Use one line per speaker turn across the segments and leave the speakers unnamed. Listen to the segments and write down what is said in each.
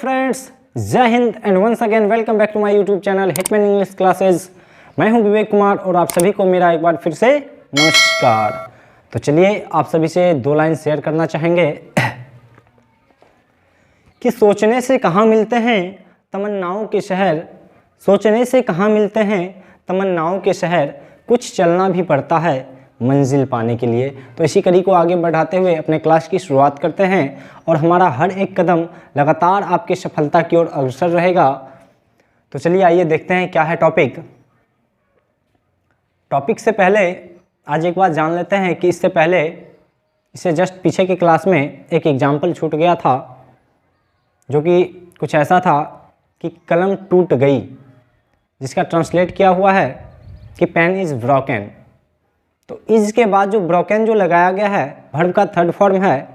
Friends, जय हिंद and once again welcome back to my YouTube channel Hitman English classes. मैं हूं विवेक कुमार और आप सभी को मेरा एक बार फिर से नमस्कार। तो चलिए आप सभी से दो लाइन शेयर करना चाहेंगे कि सोचने से कहाँ मिलते हैं तमन्नाओं के शहर, सोचने से कहाँ मिलते हैं तमन्नाओं के शहर, कुछ चलना भी पड़ता है मंजिल पाने के लिए। तो इसी कड़ी को आगे बढ़ाते हुए अपने क्लास की शुरुआत करते हैं और हमारा हर एक कदम लगातार आपकी सफलता की ओर अग्रसर रहेगा। तो चलिए आइए देखते हैं क्या है टॉपिक से पहले आज एक बात जान लेते हैं कि इससे पहले इससे जस्ट पीछे की क्लास में एक एग्जाम्पल छूट गया था जो कि कुछ ऐसा था कि कलम टूट गई, जिसका ट्रांसलेट किया हुआ है कि पेन इज़ ब्रोकन। तो इज के बाद जो ब्रोकन जो लगाया गया है वर्ब का थर्ड फॉर्म है,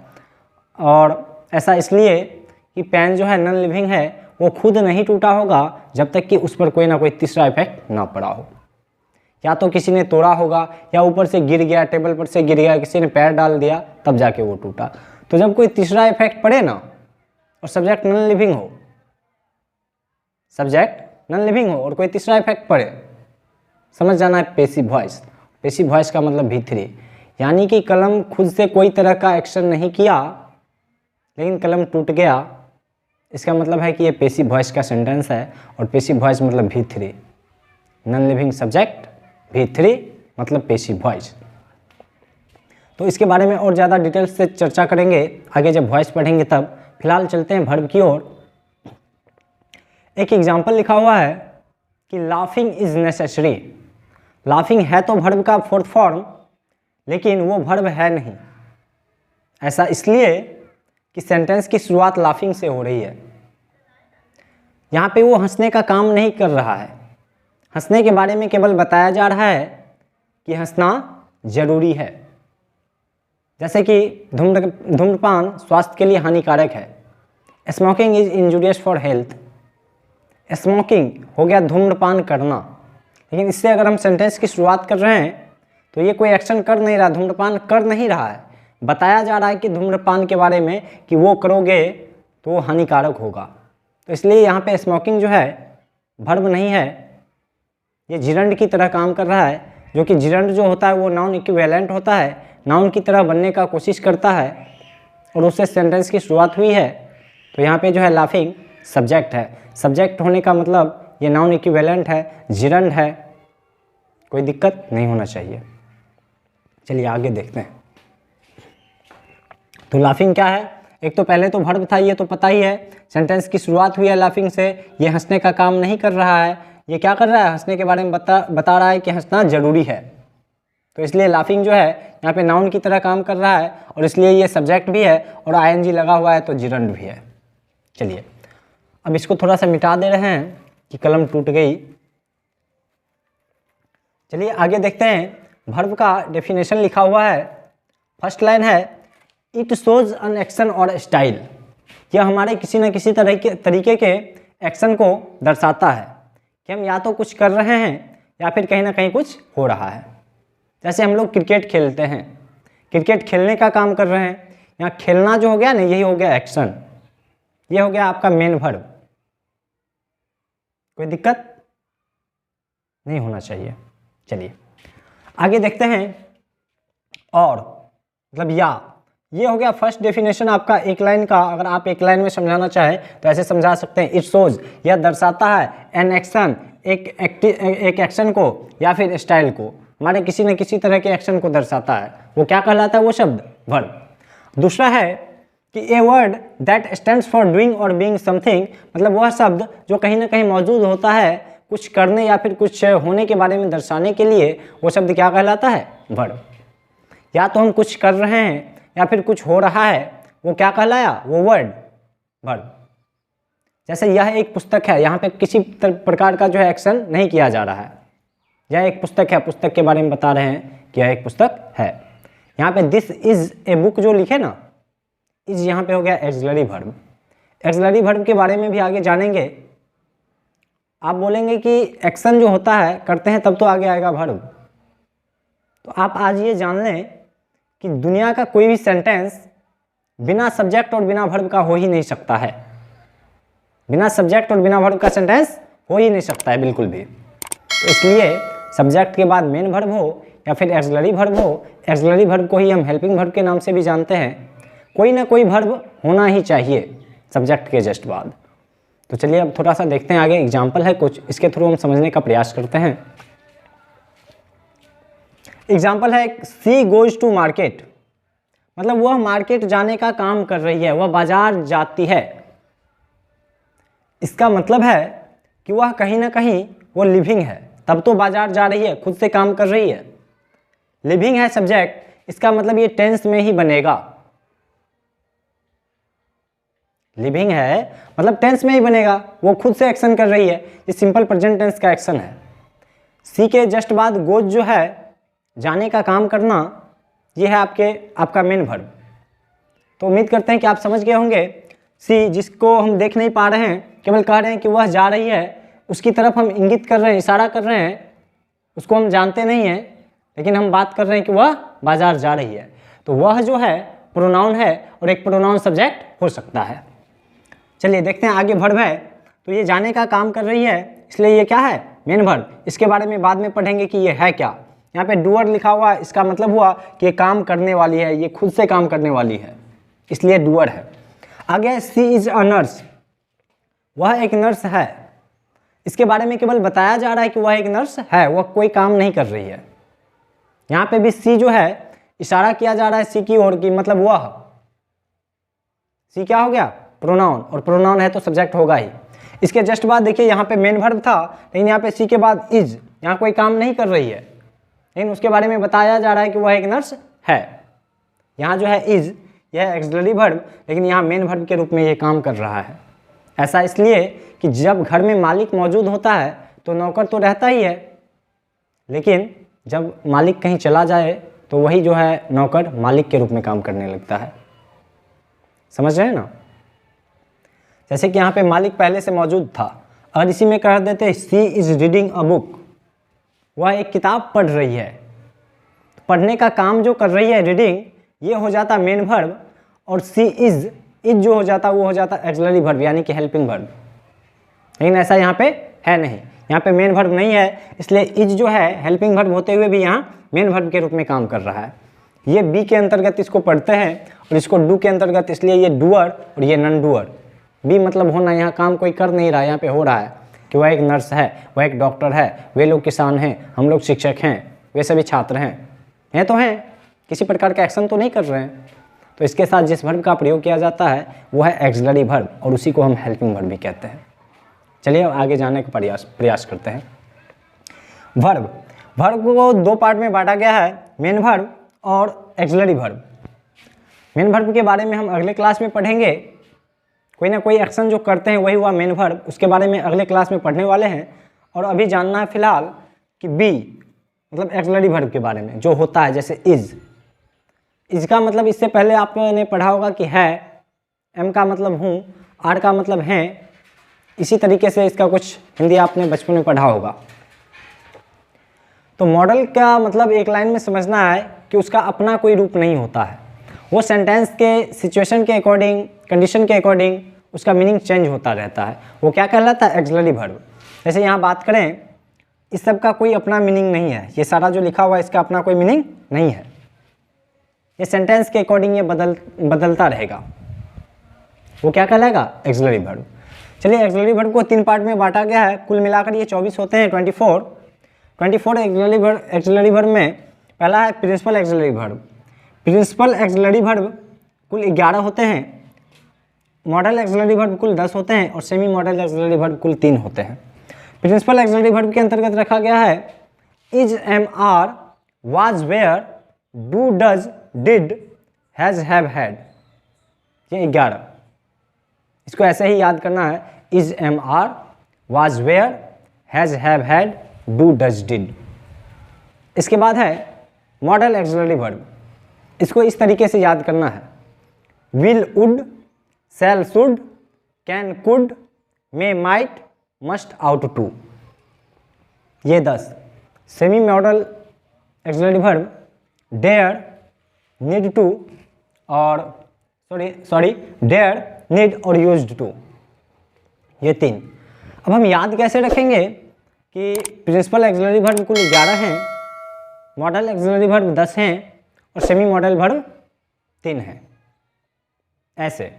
और ऐसा इसलिए कि पेन जो है नॉन लिविंग है, वो खुद नहीं टूटा होगा जब तक कि उस पर कोई ना कोई तीसरा इफेक्ट ना पड़ा हो। या तो किसी ने तोड़ा होगा या ऊपर से गिर गया, टेबल पर से गिर गया, किसी ने पैर डाल दिया तब जाके वो टूटा। तो जब कोई तीसरा इफेक्ट पड़े ना और सब्जेक्ट नॉन लिविंग हो, सब्जेक्ट नॉन लिविंग हो और कोई तीसरा इफेक्ट पड़े, समझ जाना है पेसिव वॉइस। पेसिव वॉइस का मतलब V3, यानी कि कलम खुद से कोई तरह का एक्शन नहीं किया लेकिन कलम टूट गया। इसका मतलब है कि ये पेसिव वॉइस का सेंटेंस है और पेसिव वॉइस मतलब V3, non living subject V3 मतलब पेसिव वॉइस। तो इसके बारे में और ज़्यादा डिटेल्स से चर्चा करेंगे आगे जब वॉइस पढ़ेंगे तब। फिलहाल चलते हैं वर्ब की ओर। एक एग्जाम्पल लिखा हुआ है कि लाफिंग इज नेसेसरी। लाफिंग है तो वर्ब का फोर्थ फॉर्म, लेकिन वो वर्ब है नहीं। ऐसा इसलिए कि सेंटेंस की शुरुआत लाफिंग से हो रही है। यहाँ पे वो हंसने का काम नहीं कर रहा है, हंसने के बारे में केवल बताया जा रहा है कि हंसना जरूरी है। जैसे कि धूम्रपान स्वास्थ्य के लिए हानिकारक है। Smoking is injurious for health. Smoking हो गया धूम्रपान करना, लेकिन इससे अगर हम सेंटेंस की शुरुआत कर रहे हैं तो ये कोई एक्शन कर नहीं रहा, धूम्रपान कर नहीं रहा है। बताया जा रहा है कि धूम्रपान के बारे में कि वो करोगे तो वो हानिकारक होगा। तो इसलिए यहाँ पे स्मोकिंग जो है वर्ब नहीं है, ये जिरंड की तरह काम कर रहा है, जो कि जिरंड जो होता है वो नाउन इक्विवेलेंट होता है, नाउन की तरह बनने का कोशिश करता है और उससे सेंटेंस की शुरुआत हुई है। तो यहाँ पे जो है लाफिंग सब्जेक्ट है। सब्जेक्ट होने का मतलब ये नाउन इक्विवेलेंट है, जिरंड है, कोई दिक्कत नहीं होना चाहिए। चलिए आगे देखते हैं। तो लाफिंग क्या है? एक तो पहले तो वर्ब था, ये तो पता ही है। सेंटेंस की शुरुआत हुई है लाफिंग से। ये हंसने का काम नहीं कर रहा है, ये क्या कर रहा है? हंसने के बारे में बता रहा है कि हंसना जरूरी है। तो इसलिए लाफिंग जो है यहाँ पे नाउन की तरह काम कर रहा है और इसलिए ये सब्जेक्ट भी है और ING लगा हुआ है तो जिरंड भी है। चलिए अब इसको थोड़ा सा मिटा दे रहे हैं कि कलम टूट गई। चलिए आगे देखते हैं। वर्ब का डेफिनेशन लिखा हुआ है। फर्स्ट लाइन है इट शोज एन एक्शन और स्टाइल। यह हमारे किसी न किसी तरीके के एक्शन को दर्शाता है कि हम या तो कुछ कर रहे हैं या फिर कहीं ना कहीं कुछ हो रहा है। जैसे हम लोग क्रिकेट खेलते हैं, क्रिकेट खेलने का काम कर रहे हैं। यहाँ खेलना जो हो गया ना, यही हो गया एक्शन, ये हो गया आपका मेन वर्ब। कोई दिक्कत नहीं होना चाहिए। चलिए आगे देखते हैं। और मतलब या, ये हो गया फर्स्ट डेफिनेशन आपका एक लाइन का। अगर आप एक लाइन में समझाना चाहें तो ऐसे समझा सकते हैं, इट शोज, यह दर्शाता है, एन एक्शन, एक एक्शन को या फिर स्टाइल को, हमारे किसी न किसी तरह के एक्शन को दर्शाता है। वो क्या कहलाता है? वो शब्द वर्ब। दूसरा है कि a word that stands for doing और बीइंग समथिंग, मतलब वह शब्द जो कहीं ना कहीं मौजूद होता है कुछ करने या फिर कुछ होने के बारे में दर्शाने के लिए, वो शब्द क्या कहलाता है? वर्ब। या तो हम कुछ कर रहे हैं या फिर कुछ हो रहा है, वो क्या कहलाया? वो वर्ड, वर्ब। जैसे यह एक पुस्तक है, यहाँ पे किसी प्रकार का जो है एक्शन नहीं किया जा रहा है। यह एक पुस्तक है, पुस्तक के बारे में बता रहे हैं कि यह एक पुस्तक है। यहाँ पे दिस इज ए बुक जो लिखे ना, इज यहाँ पे हो गया एक्सिलरी वर्ब। एक्सिलरी वर्ब के बारे में भी आगे जानेंगे। आप बोलेंगे कि एक्शन जो होता है करते हैं तब तो आगे आएगा वर्ब। तो आप आज ये जान लें कि दुनिया का कोई भी सेंटेंस बिना सब्जेक्ट और बिना वर्ब का हो ही नहीं सकता है। बिना सब्जेक्ट और बिना वर्ब का सेंटेंस हो ही नहीं सकता है बिल्कुल भी। तो इसलिए सब्जेक्ट के बाद मेन वर्ब हो या फिर एक्सिलरी वर्ब हो, एक्सिलरी वर्ब को ही हम हेल्पिंग वर्ब के नाम से भी जानते हैं, कोई ना कोई वर्ब होना ही चाहिए सब्जेक्ट के जस्ट बाद। तो चलिए अब थोड़ा सा देखते हैं आगे, एग्जाम्पल है कुछ, इसके थ्रू हम समझने का प्रयास करते हैं। एग्जाम्पल है सी गोज टू मार्केट, मतलब वह मार्केट जाने का काम कर रही है, वह बाजार जाती है। इसका मतलब है कि वह कहीं ना कहीं वो लिविंग है, तब तो बाजार जा रही है, खुद से काम कर रही है। लिविंग है सब्जेक्ट, इसका मतलब ये टेंस में ही बनेगा। लिविंग है मतलब टेंस में ही बनेगा, वो खुद से एक्शन कर रही है, ये सिंपल प्रेजेंट टेंस का एक्शन है। सी के जस्ट बाद गोज जो है जाने का काम करना, ये है आपका मेन वर्ब। तो उम्मीद करते हैं कि आप समझ गए होंगे। सी जिसको हम देख नहीं पा रहे हैं, केवल कह रहे हैं कि वह जा रही है, उसकी तरफ हम इंगित कर रहे हैं, इशारा कर रहे हैं, उसको हम जानते नहीं हैं, लेकिन हम बात कर रहे हैं कि वह बाजार जा रही है। तो वह जो है प्रोनाउन है और एक प्रोनाउन सब्जेक्ट हो सकता है। चलिए देखते हैं आगे वर्ब है। तो ये जाने का काम कर रही है, इसलिए ये क्या है, मेन वर्ब। इसके बारे में बाद में पढ़ेंगे कि ये है क्या। यहाँ पे डूअर लिखा हुआ है, इसका मतलब हुआ कि ये काम करने वाली है, ये खुद से काम करने वाली है, इसलिए डूअर है। आगे सी इज अ नर्स, वह एक नर्स है। इसके बारे में केवल बताया जा रहा है कि वह एक नर्स है, वह कोई काम नहीं कर रही है। यहाँ पे भी सी जो है इशारा किया जा रहा है सी की ओर की, मतलब वह। सी क्या हो गया, प्रोनाउन, और प्रोनाउन है तो सब्जेक्ट होगा ही। इसके जस्ट बाद देखिए यहाँ पे मेन वर्ब था, लेकिन यहाँ पे सी के बाद इज, यहाँ कोई काम नहीं कर रही है, लेकिन उसके बारे में बताया जा रहा है कि वह एक नर्स है। यहाँ जो है इज, यह एक्सिलरी वर्ब, लेकिन यहाँ मेन वर्ब के रूप में ये काम कर रहा है। ऐसा इसलिए कि जब घर में मालिक मौजूद होता है तो नौकर तो रहता ही है, लेकिन जब मालिक कहीं चला जाए तो वही जो है नौकर मालिक के रूप में काम करने लगता है। समझ रहे हैं ना? जैसे कि यहाँ पे मालिक पहले से मौजूद था, और इसी में कह देते सी इज रीडिंग अ बुक, वह एक किताब पढ़ रही है। पढ़ने का काम जो कर रही है रीडिंग, ये हो जाता मेन वर्ब, और सी इज जो हो जाता वो हो जाता एक्सिलरी वर्ब यानी कि हेल्पिंग वर्ब। लेकिन ऐसा यहाँ पे है नहीं, यहाँ पे मेन वर्ब नहीं है, इसलिए इज जो है हेल्पिंग वर्ब होते हुए भी यहाँ मेन वर्ब के रूप में काम कर रहा है। ये बी के अंतर्गत इसको पढ़ते हैं और इसको डू के अंतर्गत, इसलिए ये डूअर और ये नॉन डूअर। बी मतलब होना, यहाँ काम कोई कर नहीं रहा, यहाँ पे हो रहा है कि वह एक नर्स है, वह एक डॉक्टर है, वे लोग किसान हैं, हम लोग शिक्षक हैं, वे सभी छात्र हैं तो हैं, किसी प्रकार का एक्शन तो नहीं कर रहे हैं। तो इसके साथ जिस वर्ब का प्रयोग किया जाता है वो है एक्सिलरी वर्ब, और उसी को हम हेल्पिंग वर्ब भी कहते हैं। चलिए अब आगे जाने का प्रयास करते हैं। वर्ब को दो पार्ट में बांटा गया है, मेन वर्ब और एक्सिलरी वर्ब। मेन वर्ब के बारे में हम अगले क्लास में पढ़ेंगे, कोई ना कोई एक्शन जो करते हैं वही हुआ मेन वर्ब, उसके बारे में अगले क्लास में पढ़ने वाले हैं। और अभी जानना है फिलहाल कि बी मतलब एक्सिलरी वर्ब के बारे में जो होता है, जैसे इज का मतलब इससे पहले आपने पढ़ा होगा कि है, एम का मतलब हूँ, आर का मतलब हैं, इसी तरीके से इसका कुछ हिंदी आपने बचपन में पढ़ा होगा। तो मॉडल का मतलब एक लाइन में समझना है कि उसका अपना कोई रूप नहीं होता है, वो सेंटेंस के सिचुएशन के अकॉर्डिंग, कंडीशन के अकॉर्डिंग उसका मीनिंग चेंज होता रहता है। वो क्या कहलाता है, एक्सिलरी वर्ब। जैसे यहाँ बात करें, इस सब का कोई अपना मीनिंग नहीं है, ये सारा जो लिखा हुआ है इसका अपना कोई मीनिंग नहीं है, ये सेंटेंस के अकॉर्डिंग ये बदलता रहेगा, वो क्या कहलाएगा, एक्सिलरी वर्ब। चलिए एक्सिलरी वर्ब को 3 पार्ट में बांटा गया है, कुल मिलाकर ये 24 होते हैं, 24 एक्सिलरी वर्ब में पहला है principal auxiliary verb. Principal auxiliary verb कुल 11 होते हैं, मॉडल एक्सिलरी वर्ब कुल 10 होते हैं, और सेमी मॉडल एक्सिलरी वर्ब कुल 3 होते हैं। प्रिंसिपल एक्सिलरी वर्ब के अंतर्गत रखा गया है is, am, are, was, were, do, does, did, has, have, had, ये 11। इसको ऐसे ही याद करना है, is, am, are, was, were, has, have, had, do, does, did. इसके बाद है मॉडल एक्सिलरी वर्ब, इसको इस तरीके से याद करना है, will, would, shall, should, can, could, may, might, must, ought to, ये 10। Semi modal auxiliary verb dare, need to और डेयर, नीड और यूज्ड टू, ये 3। अब हम याद कैसे रखेंगे कि प्रिंसिपल एक्सिलरी वर्ब कुल 11 हैं, मॉडल एक्सिलरी वर्ब 10 हैं और सेमी मॉडल वर्ब 3 हैं। ऐसे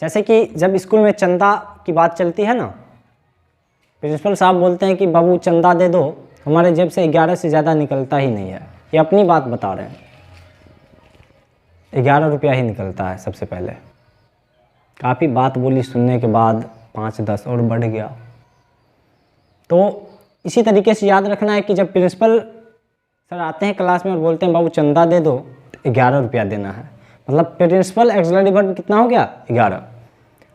जैसे कि जब स्कूल में चंदा की बात चलती है ना, प्रिंसिपल साहब बोलते हैं कि बाबू चंदा दे दो, हमारे जेब से 11 से ज़्यादा निकलता ही नहीं है। ये अपनी बात बता रहे हैं, 11 रुपया ही निकलता है सबसे पहले। काफ़ी बात बोली, सुनने के बाद 5-10 और बढ़ गया। तो इसी तरीके से याद रखना है कि जब प्रिंसिपल सर आते हैं क्लास में और बोलते हैं बाबू चंदा दे दो, तो 11 रुपया देना है। मतलब प्रिंसिपल एक्सिलरी वर्ब कितना हो गया? 11।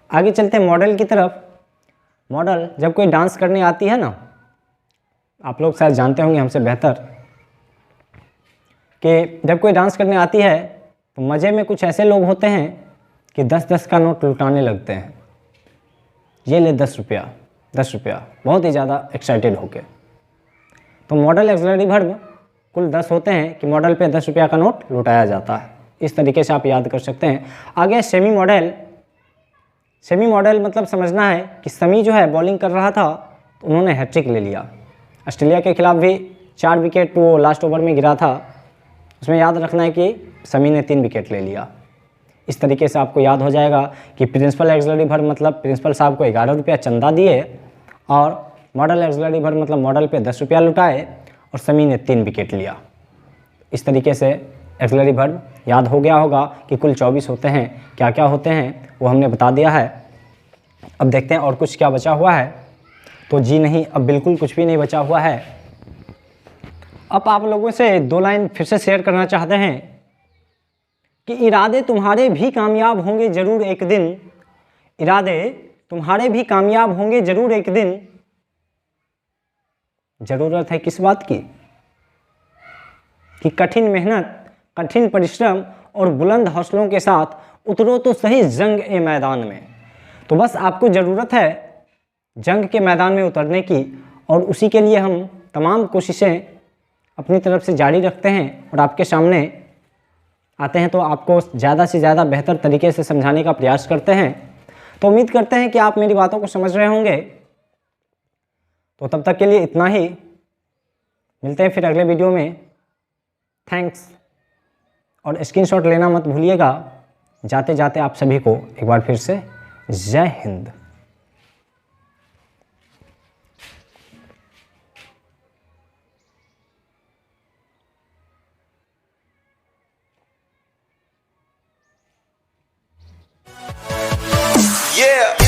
आगे चलते हैं मॉडल की तरफ। मॉडल जब कोई डांस करने आती है ना, आप लोग शायद जानते होंगे हमसे बेहतर, कि जब कोई डांस करने आती है तो मज़े में कुछ ऐसे लोग होते हैं कि 10-10 का नोट लुटाने लगते हैं। ये ले 10 रुपया, 10 रुपया, बहुत ही ज़्यादा एक्साइटेड होके। तो मॉडल एक्सिलरी वर्ब कुल 10 होते हैं कि मॉडल पे 10 रुपया का नोट लुटाया जाता है। इस तरीके से आप याद कर सकते हैं। आगे सेमी मॉडल। सेमी मॉडल मतलब समझना है कि समी जो है बॉलिंग कर रहा था तो उन्होंने हैट्रिक ले लिया। ऑस्ट्रेलिया के खिलाफ भी 4 विकेट वो लास्ट ओवर में गिरा था, उसमें याद रखना है कि समी ने 3 विकेट ले लिया। इस तरीके से आपको याद हो जाएगा कि प्रिंसिपल एक्सिलरी वर्ब मतलब प्रिंसिपल साहब को 11 रुपया चंदा दिए और मॉडल एक्सिलरी वर्ब मतलब मॉडल पे 10 रुपया लुटाए और समी ने 3 विकेट लिया। इस तरीके से एक्सिलरी वर्ब याद हो गया होगा कि कुल 24 होते हैं। क्या क्या होते हैं वो हमने बता दिया है। अब देखते हैं और कुछ क्या बचा हुआ है। तो जी नहीं, अब बिल्कुल कुछ भी नहीं बचा हुआ है। अब आप लोगों से 2 लाइन फिर से शेयर करना चाहते हैं कि इरादे तुम्हारे भी कामयाब होंगे ज़रूर एक दिन। इरादे तुम्हारे भी कामयाब होंगे ज़रूर एक दिन। ज़रूरत है किस बात की? कि कठिन मेहनत, कठिन परिश्रम और बुलंद हौसलों के साथ उतरो तो सही जंग ए मैदान में। तो बस आपको ज़रूरत है जंग के मैदान में उतरने की, और उसी के लिए हम तमाम कोशिशें अपनी तरफ से जारी रखते हैं और आपके सामने आते हैं तो आपको ज़्यादा से ज़्यादा बेहतर तरीके से समझाने का प्रयास करते हैं। तो उम्मीद करते हैं कि आप मेरी बातों को समझ रहे होंगे। तो तब तक के लिए इतना ही, मिलते हैं फिर अगले वीडियो में। थैंक्स। और स्क्रीनशॉट लेना मत भूलिएगा। जाते जाते आप सभी को एक बार फिर से जय हिंद।
Yeah.